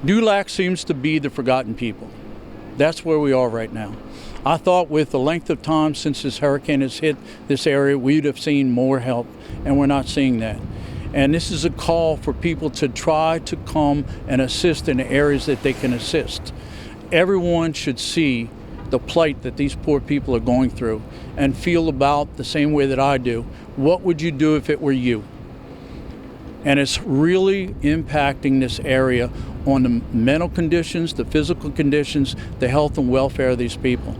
Dulac seems to be the forgotten people. That's where we are right now. I thought with the length of time since this hurricane has hit this area, we'd have seen more help, and we're not seeing that. And this is a call for people to try to come and assist in the areas that they can assist. Everyone should see the plight that these poor people are going through and feel about the same way that I do. What would you do if it were you? And it's really impacting this area on the mental conditions, the physical conditions, the health and welfare of these people.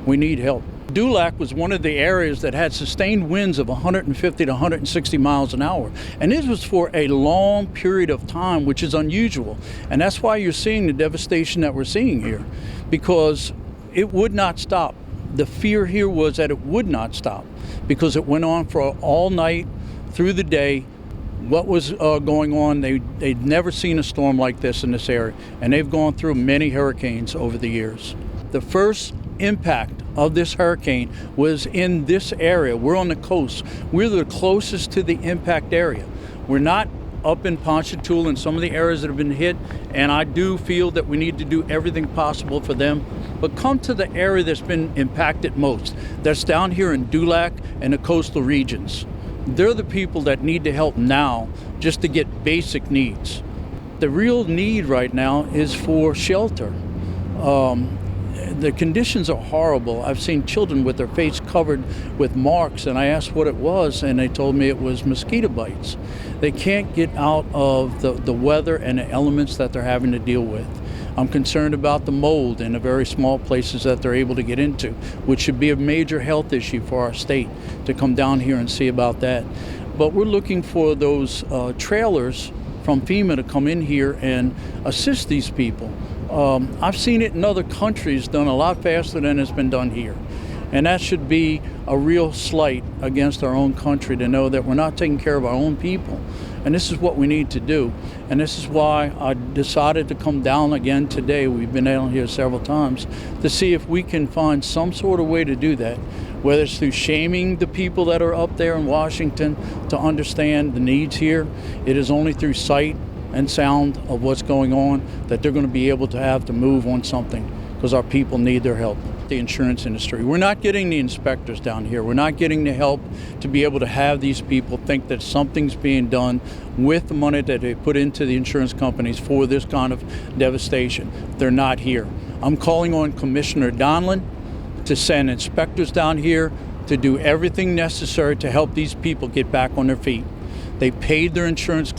We need help. Dulac was one of the areas that had sustained winds of 150 to 160 miles an hour. And this was for a long period of time, which is unusual. And that's why you're seeing the devastation that we're seeing here, because it would not stop. The fear here was that it would not stop because it went on for all night, through the day. What was going on, they'd never seen a storm like this in this area, and they've gone through many hurricanes over the years. The first impact of this hurricane was in this area. We're on the coast. We're the closest to the impact area. We're not up in Ponchatoula and some of the areas that have been hit, and I do feel that we need to do everything possible for them. But come to the area that's been impacted most. That's down here in Dulac and the coastal regions. They're the people that need the help now just to get basic needs. The real need right now is for shelter. The conditions are horrible. I've seen children with their face covered with marks, and I asked what it was, and they told me it was mosquito bites. They can't get out of the weather and the elements that they're having to deal with. I'm concerned about the mold in the very small places that they're able to get into, which should be a major health issue for our state to come down here and see about that. But we're looking for those trailers from FEMA to come in here and assist these people. I've seen it in other countries done a lot faster than it's been done here. And that should be a real slight against our own country to know that we're not taking care of our own people. And this is what we need to do. And this is why I decided to come down again today. We've been down here several times to see if we can find some sort of way to do that, whether it's through shaming the people that are up there in Washington to understand the needs here. It is only through sight and sound of what's going on that they're going to be able to have to move on something, because our people need their help. The insurance industry, we're not getting the inspectors down here. We're not getting the help to be able to have these people think that something's being done with the money that they put into the insurance companies for this kind of devastation. They're not here. I'm calling on Commissioner Donlin to send inspectors down here to do everything necessary to help these people get back on their feet. They paid their insurance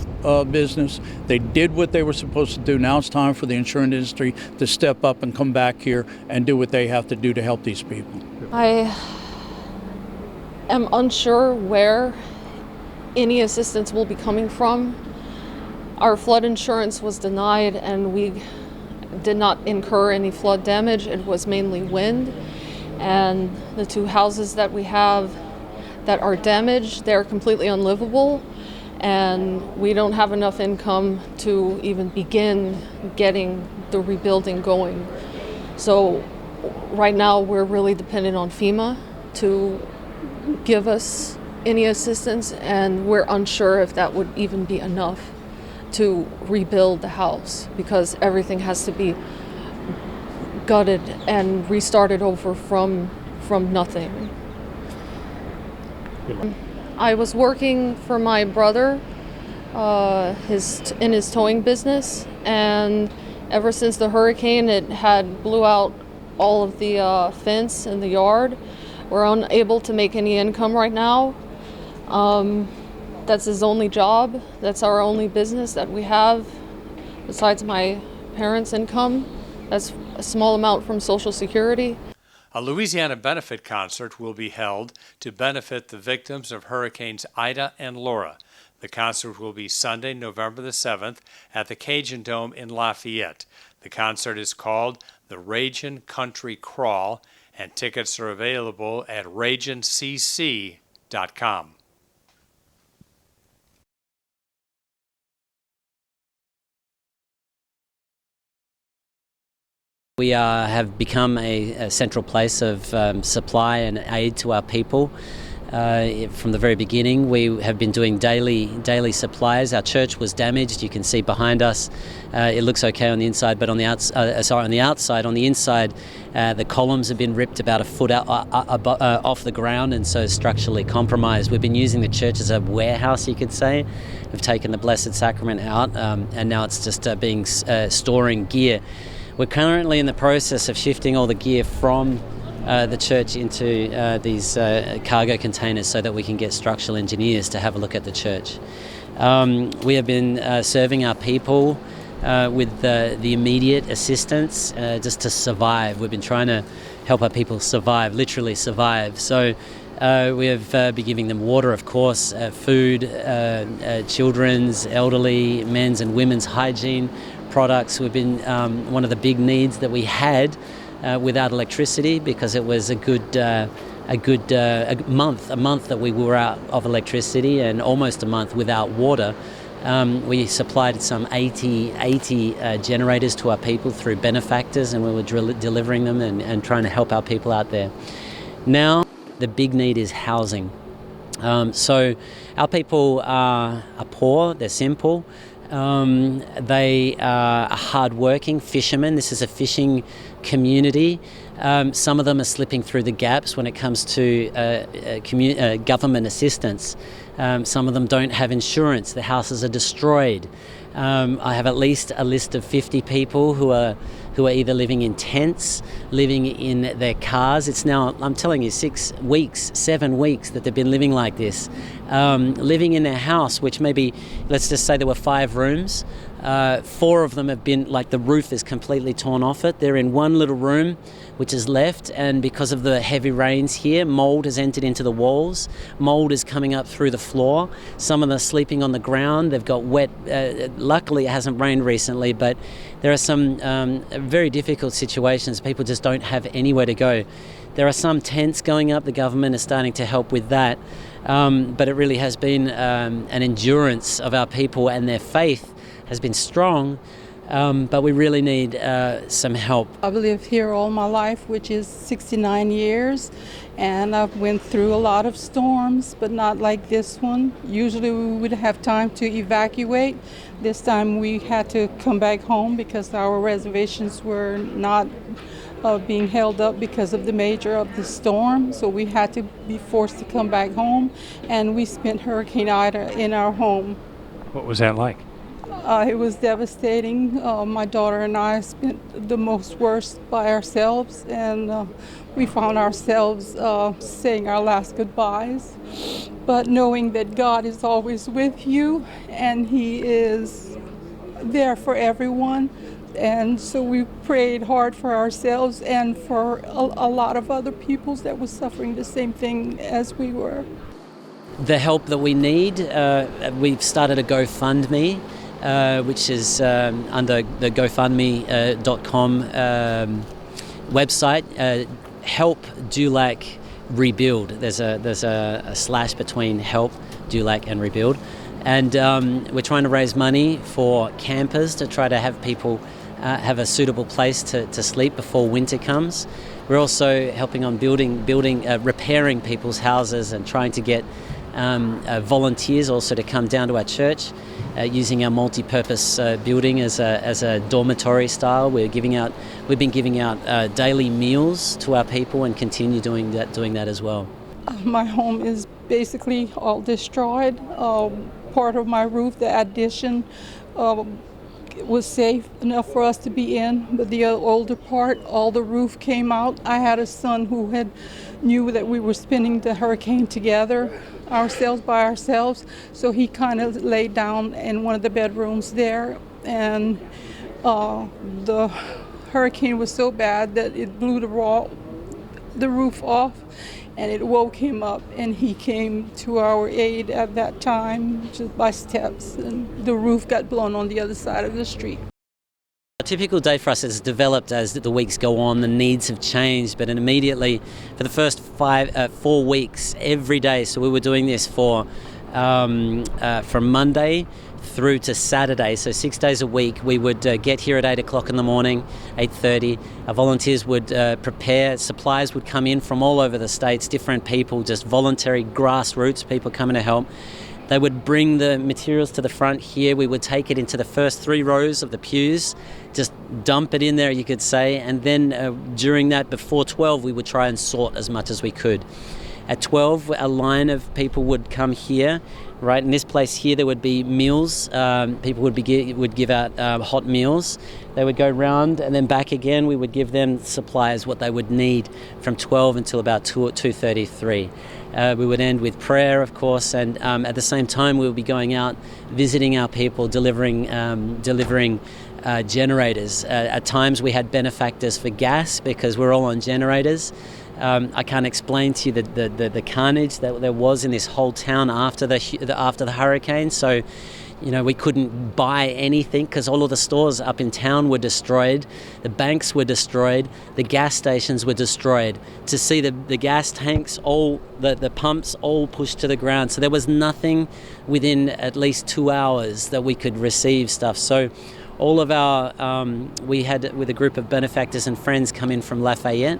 business. They did what they were supposed to do. Now it's time for the insurance industry to step up and come back here and do what they have to do to help these people. I am unsure where any assistance will be coming from. Our flood insurance was denied, and we did not incur any flood damage. It was mainly wind. And the two houses that we have that are damaged, they're completely unlivable. And we don't have enough income to even begin getting the rebuilding going. So right now we're really dependent on FEMA to give us any assistance, and we're unsure if that would even be enough to rebuild the house, because everything has to be gutted and restarted over from nothing. I was working for my brother in his towing business, and ever since the hurricane, it had blew out all of the fence in the yard. We're unable to make any income right now. That's his only job. That's our only business that we have besides my parents' income. That's a small amount from Social Security. A Louisiana benefit concert will be held to benefit the victims of Hurricanes Ida and Laura. The concert will be Sunday, November the 7th at the Cajundome in Lafayette. The concert is called the Ragin Country Crawl, and tickets are available at ragincc.com. We have become a central place of supply and aid to our people. From the very beginning, we have been doing daily supplies. Our church was damaged. You can see behind us. It looks okay on the inside, but on the outside, on the inside, the columns have been ripped about a foot off the ground, and so structurally compromised. We've been using the church as a warehouse, you could say. We've taken the Blessed Sacrament out, and now it's just storing gear. We're currently in the process of shifting all the gear from the church into these cargo containers so that we can get structural engineers to have a look at the church. We have been serving our people with the immediate assistance just to survive. We've been trying to help our people survive, literally survive. So we have been giving them water, of course, food, children's, elderly, men's and women's hygiene products. We've been one of the big needs that we had without electricity, because it was a month that we were out of electricity, and almost a month without water. We supplied some 80 generators to our people through benefactors, and we were delivering them and trying to help our people out there. Now the big need is housing. So our people are poor, they're simple. They are hard-working fishermen. This is a fishing community. Some of them are slipping through the gaps when it comes to government assistance. Some of them don't have insurance. Their houses are destroyed. I have at least a list of 50 people who are either living in tents, living in their cars. It's now, I'm telling you, 7 weeks that they've been living like this. Living in their house, which maybe, let's just say there were 5 rooms. 4 of them have been, like, the roof is completely torn off it. They're in one little room which is left, and because of the heavy rains here, mold has entered into the walls. Mold is coming up through the floor. Some of them are sleeping on the ground. They've got wet. Luckily, it hasn't rained recently, but there are some very difficult situations. People just don't have anywhere to go. There are some tents going up. The government is starting to help with that. But it really has been an endurance of our people, and their faith has been strong. But we really need some help. I've lived here all my life, which is 69 years, and I've went through a lot of storms, but not like this one. Usually we would have time to evacuate. This time we had to come back home because our reservations were not being held up because of the nature of the storm, so we had to be forced to come back home, and we spent Hurricane Ida in our home. What was that like? It was devastating. My daughter and I spent the worst by ourselves, and we found ourselves saying our last goodbyes. But knowing that God is always with you, and He is there for everyone. And so we prayed hard for ourselves and for a lot of other people that were suffering the same thing as we were. The help that we need, we've started a GoFundMe, which is under the GoFundMe.com website. Help Dulac Rebuild. There's a slash between Help Dulac and Rebuild, and we're trying to raise money for campers to try to have people have a suitable place to sleep before winter comes. We're also helping on repairing people's houses and trying to get volunteers also to come down to our church, using our multi-purpose building as a dormitory style. We've been giving out daily meals to our people and continue doing that as well. My home is basically all destroyed. Part of my roof, the addition, was safe enough for us to be in, but the older part, all the roof came out. I had a son who knew that we were spending the hurricane together, by ourselves, so he kind of laid down in one of the bedrooms there, and the hurricane was so bad that it blew the roof off, and it woke him up, and he came to our aid at that time, just by steps, and the roof got blown on the other side of the street. A typical day for us has developed as the weeks go on. The needs have changed, but immediately for the first 4 weeks, every day. So we were doing this from Monday through to Saturday. So 6 days a week, we would get here at 8 o'clock in the morning, 8:30. Our volunteers would prepare. Supplies would come in from all over the states, different people, just voluntary grassroots people coming to help. They would bring the materials to the front here. We would take it into the first 3 rows of the pews, just dump it in there, you could say. And then during that, before 12, we would try and sort as much as we could. At 12, a line of people would come here. Right in this place here, there would be meals. People would give out hot meals. They would go round and then back again. We would give them supplies, what they would need from 12 until about 2:33. We would end with prayer, of course, and at the same time we would be going out, visiting our people, delivering generators. At times we had benefactors for gas because we're all on generators. I can't explain to you the carnage that there was in this whole town after the hurricane. So, we couldn't buy anything because all of the stores up in town were destroyed. The banks were destroyed. The gas stations were destroyed. To see the gas tanks, all the pumps all pushed to the ground. So there was nothing within at least 2 hours that we could receive stuff. So all of our, we had with a group of benefactors and friends come in from Lafayette,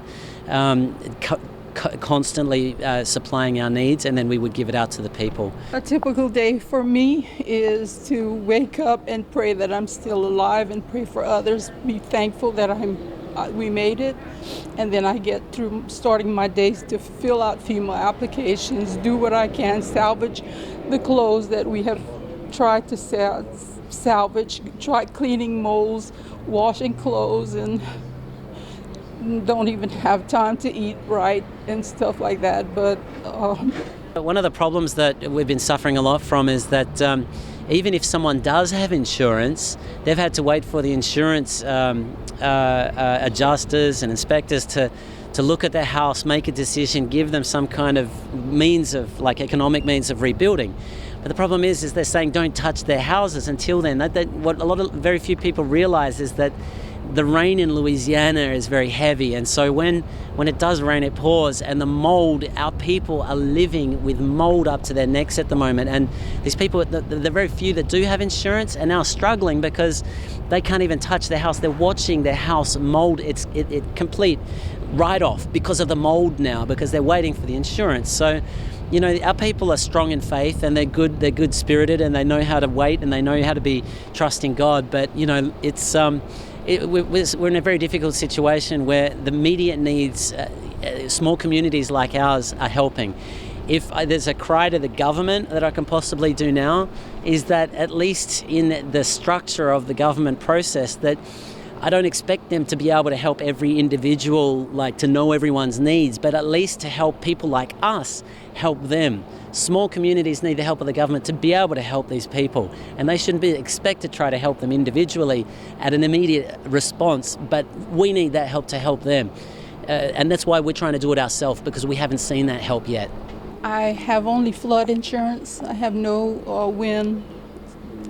constantly supplying our needs, and then we would give it out to the people. A typical day for me is to wake up and pray that I'm still alive and pray for others, be thankful that we made it, and then I get through starting my days to fill out FEMA applications, do what I can, salvage the clothes that we have tried to salvage, try cleaning molds, washing clothes, and don't even have time to eat right and stuff like that. But one of the problems that we've been suffering a lot from is that even if someone does have insurance, they've had to wait for the insurance adjusters and inspectors to look at their house, make a decision, give them some kind of means of, like, economic means of rebuilding. But the problem is they're saying don't touch their houses until then. What very few people realize is that the rain in Louisiana is very heavy, and so when it does rain, it pours, and the mold, our people are living with mold up to their necks at the moment. And these people, the very few that do have insurance, are now struggling because they can't even touch their house. They're watching their house mold. It's complete write-off because of the mold now, because they're waiting for the insurance. So, our people are strong in faith, and they're good spirited, and they know how to wait, and they know how to be trusting God. But it's we're in a very difficult situation where the immediate needs, small communities like ours are helping. If there's a cry to the government that I can possibly do now, is that at least in the structure of the government process, that I don't expect them to be able to help every individual, like to know everyone's needs, but at least to help people like us help them. Small communities need the help of the government to be able to help these people, and they shouldn't be expected to try to help them individually at an immediate response, but we need that help to help them. And that's why we're trying to do it ourselves, because we haven't seen that help yet. I have only flood insurance. I have no wind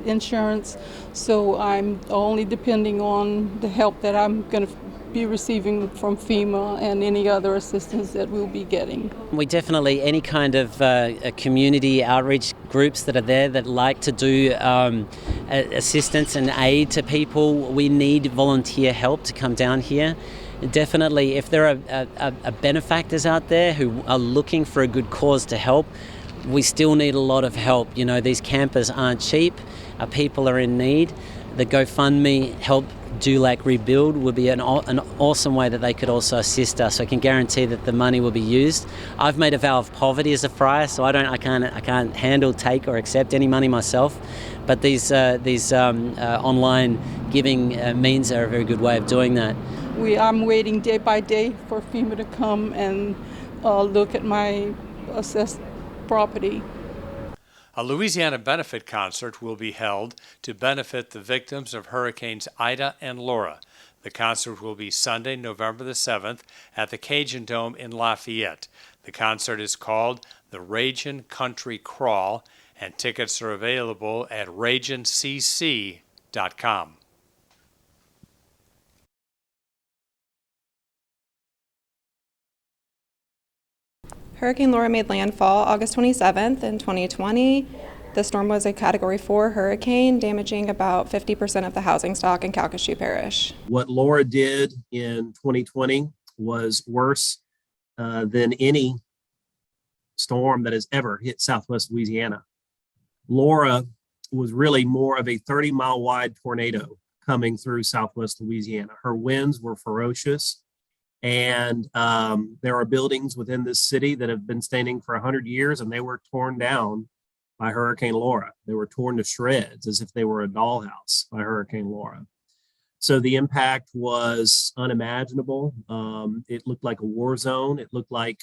insurance, so I'm only depending on the help that I'm going to be receiving from FEMA and any other assistance that we'll be getting. We definitely, any kind of community outreach groups that are there that like to do assistance and aid to people, we need volunteer help to come down here. Definitely, if there are benefactors out there who are looking for a good cause to help, we still need a lot of help. These campers aren't cheap. Our people are in need. The GoFundMe Help Dulac Rebuild would be an awesome way that they could also assist us. I can guarantee that the money will be used. I've made a vow of poverty as a friar, so I can't handle, take, or accept any money myself. But these online giving means are a very good way of doing that. I'm waiting day by day for FEMA to come and look at my assessed property. A Louisiana benefit concert will be held to benefit the victims of Hurricanes Ida and Laura. The concert will be Sunday, November the 7th at the Cajundome in Lafayette. The concert is called the Ragin Country Crawl, and tickets are available at ragincc.com. Hurricane Laura made landfall August 27th in 2020. The storm was a Category 4 hurricane, damaging about 50% of the housing stock in Calcasieu Parish. What Laura did in 2020 was worse than any storm that has ever hit Southwest Louisiana. Laura was really more of a 30-mile wide tornado coming through Southwest Louisiana. Her winds were ferocious, and there are buildings within this city that have been standing for 100 years, and they were torn down by Hurricane Laura. They were torn to shreds as if they were a dollhouse by Hurricane Laura. So the impact was unimaginable. It looked like a war zone. It looked like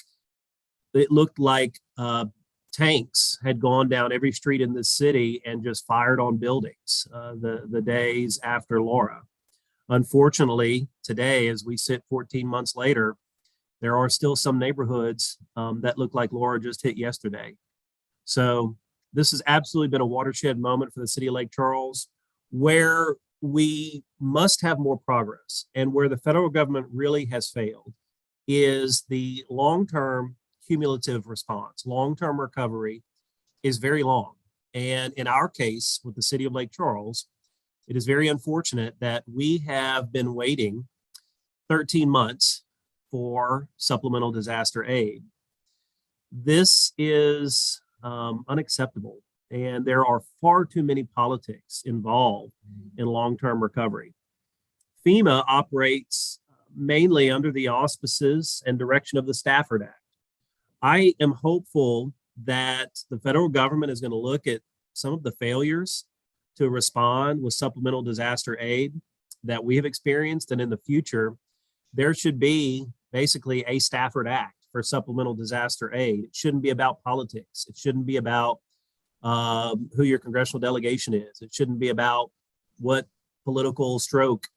tanks had gone down every street in the city and just fired on buildings the days after Laura. Unfortunately, today, as we sit 14 months later, there are still some neighborhoods that look like Laura just hit yesterday. So this has absolutely been a watershed moment for the city of Lake Charles, where we must have more progress, and where the federal government really has failed is the long-term cumulative response. Long-term recovery is very long. And in our case, with the city of Lake Charles, it is very unfortunate that we have been waiting 13 months for supplemental disaster aid. This is unacceptable. And there are far too many politics involved in long-term recovery. FEMA operates mainly under the auspices and direction of the Stafford Act. I am hopeful that the federal government is going to look at some of the failures to respond with supplemental disaster aid that we have experienced, and in the future, there should be basically a Stafford Act for supplemental disaster aid. It shouldn't be about politics. It shouldn't be about who your congressional delegation is. It shouldn't be about what political stroke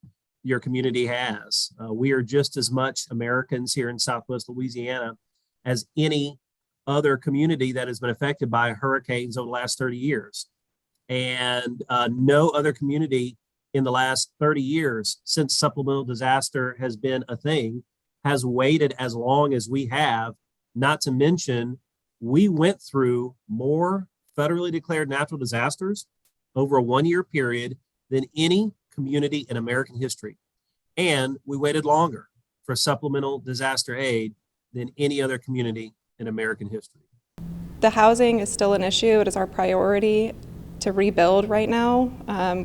your community has. We are just as much Americans here in Southwest Louisiana as any other community that has been affected by hurricanes over the last 30 years. And no other community in the last 30 years since supplemental disaster has been a thing has waited as long as we have, not to mention we went through more federally declared natural disasters over a 1-year period than any community in American history. And we waited longer for supplemental disaster aid than any other community in American history. The housing is still an issue. It is our priority to rebuild right now.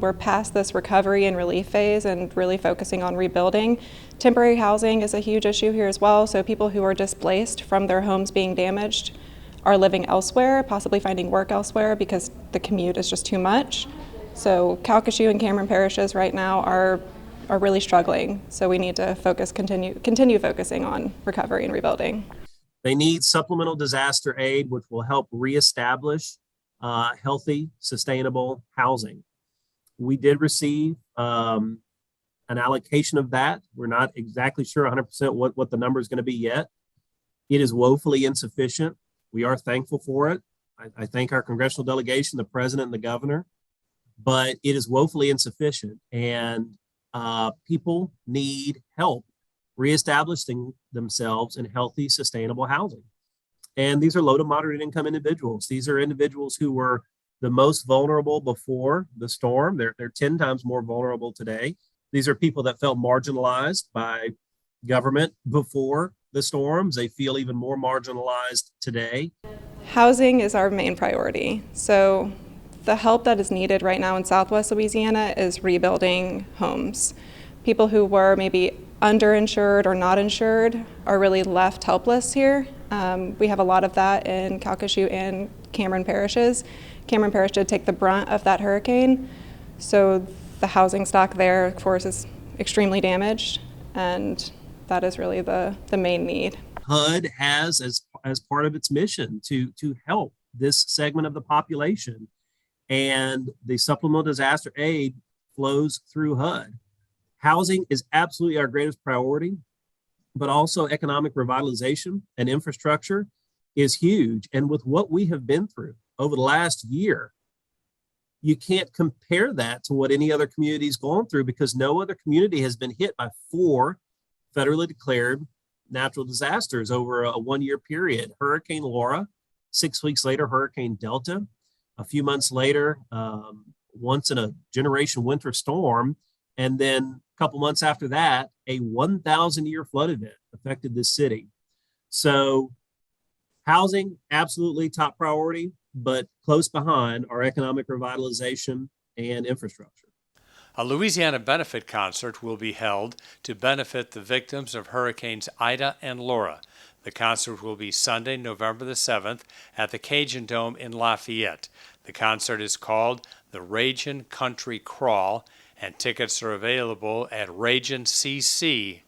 We're past this recovery and relief phase and really focusing on rebuilding. Temporary housing is a huge issue here as well. So people who are displaced from their homes being damaged are living elsewhere, possibly finding work elsewhere because the commute is just too much. So Calcasieu and Cameron parishes right now are really struggling. So we need to continue focusing on recovery and rebuilding. They need supplemental disaster aid, which will help reestablish healthy, sustainable housing. We did receive an allocation of that. We're not exactly sure 100% what the number is going to be yet. It is woefully insufficient. We are thankful for it. I thank our congressional delegation, the president, and the governor, but it is woefully insufficient. And people need help reestablishing themselves in healthy, sustainable housing. And these are low to moderate income individuals. These are individuals who were the most vulnerable before the storm. They're 10 times more vulnerable today. These are people that felt marginalized by government before the storms. They feel even more marginalized today. Housing is our main priority. So the help that is needed right now in Southwest Louisiana is rebuilding homes. People who were maybe underinsured or not insured are really left helpless here. We have a lot of that in Calcasieu and Cameron parishes. Cameron Parish did take the brunt of that hurricane. So the housing stock there, of course, is extremely damaged, and that is really the main need. HUD has as part of its mission to help this segment of the population, and the supplemental disaster aid flows through HUD. Housing is absolutely our greatest priority, but also economic revitalization and infrastructure is huge. And with what we have been through over the last year, you can't compare that to what any other community's gone through, because no other community has been hit by 4 federally declared natural disasters over a 1-year period. Hurricane Laura, 6 weeks later, Hurricane Delta, a few months later, once in a generation winter storm, and then a couple months after that, a 1,000-year flood event affected this city. So housing, absolutely top priority, but close behind are economic revitalization and infrastructure. A Louisiana benefit concert will be held to benefit the victims of Hurricanes Ida and Laura. The concert will be Sunday, November the 7th at the Cajundome in Lafayette. The concert is called the Ragin Country Crawl, and tickets are available at ragincc.com.